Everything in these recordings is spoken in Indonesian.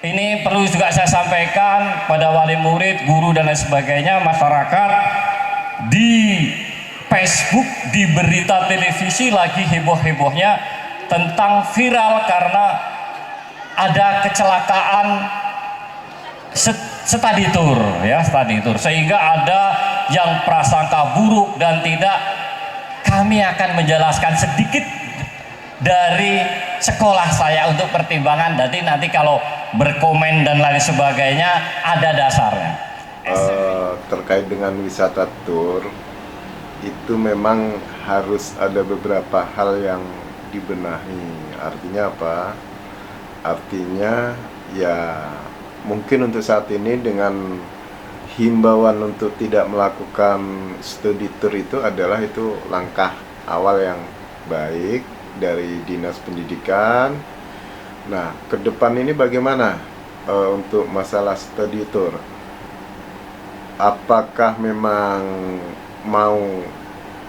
Ini perlu juga saya sampaikan pada wali murid, guru dan lain sebagainya, masyarakat di Facebook, di berita televisi lagi heboh-hebohnya tentang viral karena ada kecelakaan study tour ya, study tour, sehingga ada yang prasangka buruk dan tidak. Kami akan menjelaskan sedikit dari sekolah saya untuk pertimbangan, jadi nanti kalau berkomen dan lain sebagainya ada dasarnya. Terkait dengan wisata tour itu memang harus ada beberapa hal yang dibenahi. Artinya apa? Artinya ya mungkin untuk saat ini dengan himbauan untuk tidak melakukan studi tour itu adalah itu langkah awal yang baik dari Dinas Pendidikan. Nah, ke depan ini bagaimana untuk masalah studi tour? Apakah memang mau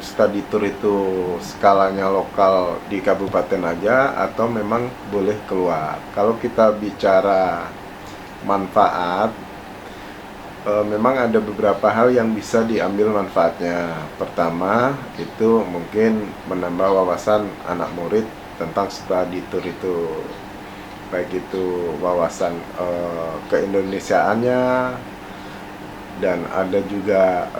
studi tour itu skalanya lokal di kabupaten aja atau memang boleh keluar? Kalau kita bicara manfaat, memang ada beberapa hal yang bisa diambil manfaatnya. Pertama, itu mungkin menambah wawasan anak murid tentang studi tour itu, baik itu wawasan keindonesiaannya, dan ada juga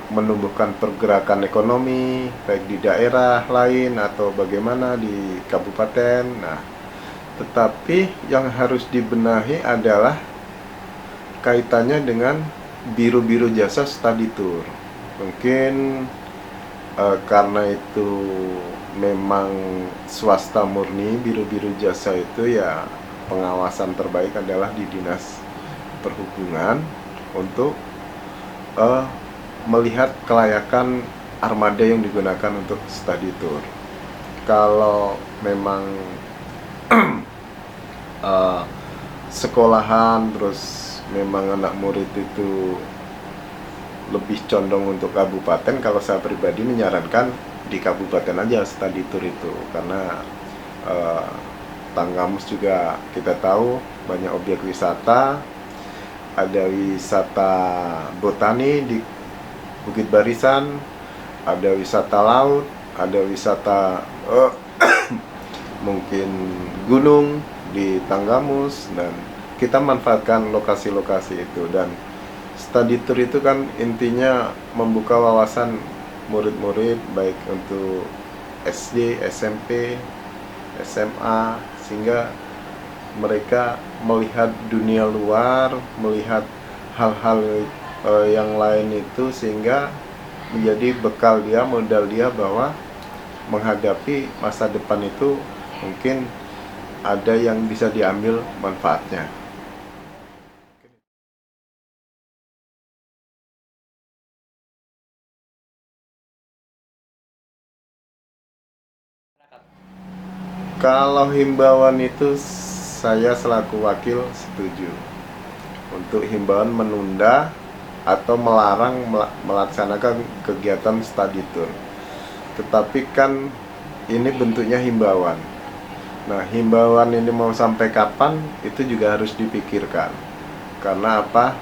menumbuhkan pergerakan ekonomi baik di daerah lain atau bagaimana di kabupaten. Nah, tetapi yang harus dibenahi adalah kaitannya dengan biru-biru jasa study tour. Mungkin karena itu memang swasta murni, biru-biru jasa itu ya pengawasan terbaik adalah di Dinas Perhubungan untuk melihat kelayakan armada yang digunakan untuk study tour. Kalau memang sekolahan terus memang anak murid itu lebih condong untuk kabupaten, kalau saya pribadi menyarankan di kabupaten aja study tour itu, karena Tanggamus juga kita tahu banyak objek wisata. Ada wisata botani di Bukit Barisan, ada wisata laut, ada wisata mungkin gunung di Tanggamus, dan kita manfaatkan lokasi-lokasi itu. Dan study tour itu kan intinya membuka wawasan murid-murid baik untuk SD, SMP, SMA, sehingga mereka melihat dunia luar, melihat hal-hal yang lain itu, sehingga menjadi bekal dia, modal dia bahwa menghadapi masa depan itu mungkin ada yang bisa diambil manfaatnya. Kalau himbauan itu saya selaku wakil setuju untuk himbauan menunda atau melarang melaksanakan kegiatan study tour. Tetapi kan ini bentuknya himbauan. Nah, himbauan ini mau sampai kapan itu juga harus dipikirkan. Karena apa?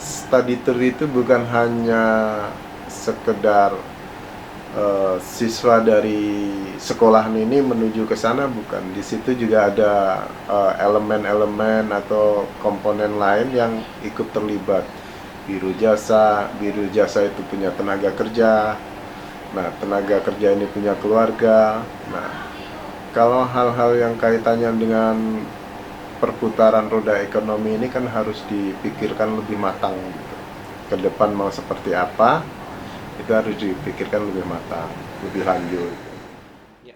Study tour itu bukan hanya sekedar siswa dari sekolahan ini menuju ke sana, bukan. Di situ juga ada elemen-elemen atau komponen lain yang ikut terlibat. Biru jasa itu punya tenaga kerja. Nah, tenaga kerja ini punya keluarga. Nah, kalau hal-hal yang kaitannya dengan perputaran roda ekonomi ini kan harus dipikirkan lebih matang gitu. Ke depan mau seperti apa, itu harus dipikirkan lebih matang, lebih lanjut. Ya.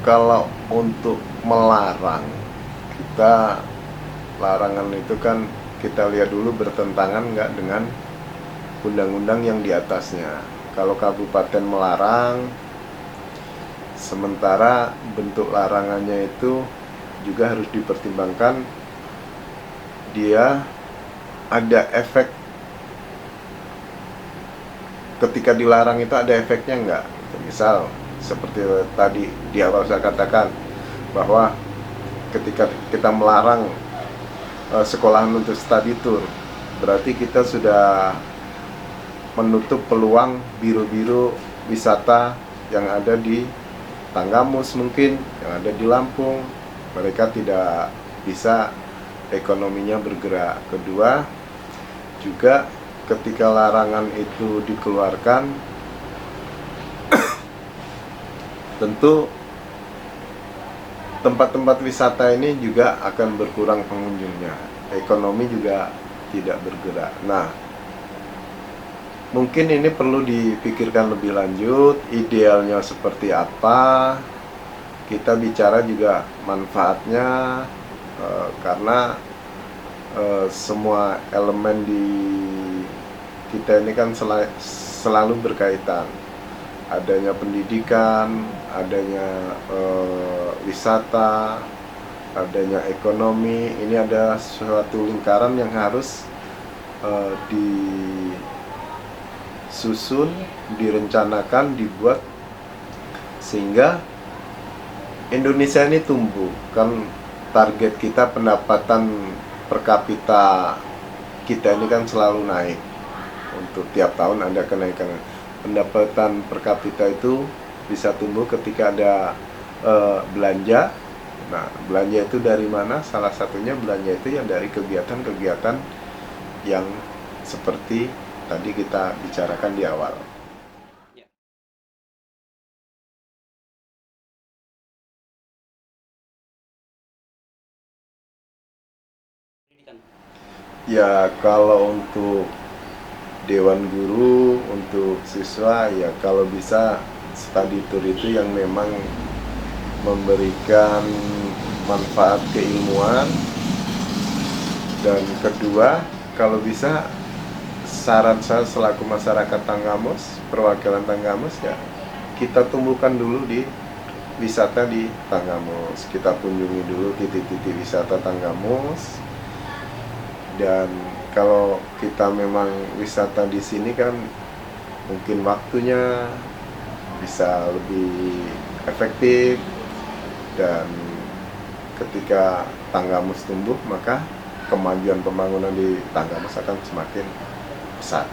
Kalau untuk melarang, larangan itu kan kita lihat dulu bertentangan nggak dengan undang-undang yang di atasnya. Kalau kabupaten melarang, sementara bentuk larangannya itu juga harus dipertimbangkan, dia ada efek ketika dilarang itu ada efeknya nggak? Misal seperti tadi di awal saya katakan bahwa ketika kita melarang sekolahan untuk study tour, berarti kita sudah menutup peluang biru-biru wisata yang ada di Tanggamus mungkin, yang ada di Lampung. Mereka tidak bisa ekonominya bergerak. Kedua, juga ketika larangan itu dikeluarkan, tentu tempat-tempat wisata ini juga akan berkurang pengunjungnya. Ekonomi juga tidak bergerak. Nah, mungkin ini perlu dipikirkan lebih lanjut, idealnya seperti apa. Kita bicara juga manfaatnya, karena semua elemen di kita ini kan selalu berkaitan. Adanya pendidikan, adanya wisata, adanya ekonomi. Ini ada suatu lingkaran yang harus disusun, direncanakan, dibuat sehingga Indonesia ini tumbuh. Kan target kita pendapatan per kapita kita ini kan selalu naik. Untuk tiap tahun ada kenaikan. Pendapatan per kapita itu bisa tumbuh ketika ada belanja. Nah, belanja itu dari mana? Salah satunya belanja itu yang dari kegiatan-kegiatan yang seperti tadi kita bicarakan di awal. Ya, kalau untuk Dewan Guru, untuk siswa, ya kalau bisa study tour itu yang memang memberikan manfaat keilmuan. Dan kedua, kalau bisa saran saya selaku masyarakat Tanggamus, perwakilan Tanggamus, ya kita tumbuhkan dulu di wisata di Tanggamus. Kita kunjungi dulu titik-titik wisata Tanggamus. Dan kalau kita memang wisata di sini kan mungkin waktunya bisa lebih efektif, dan ketika Tanggamus tumbuh maka kemajuan pembangunan di Tanggamus akan semakin pesat.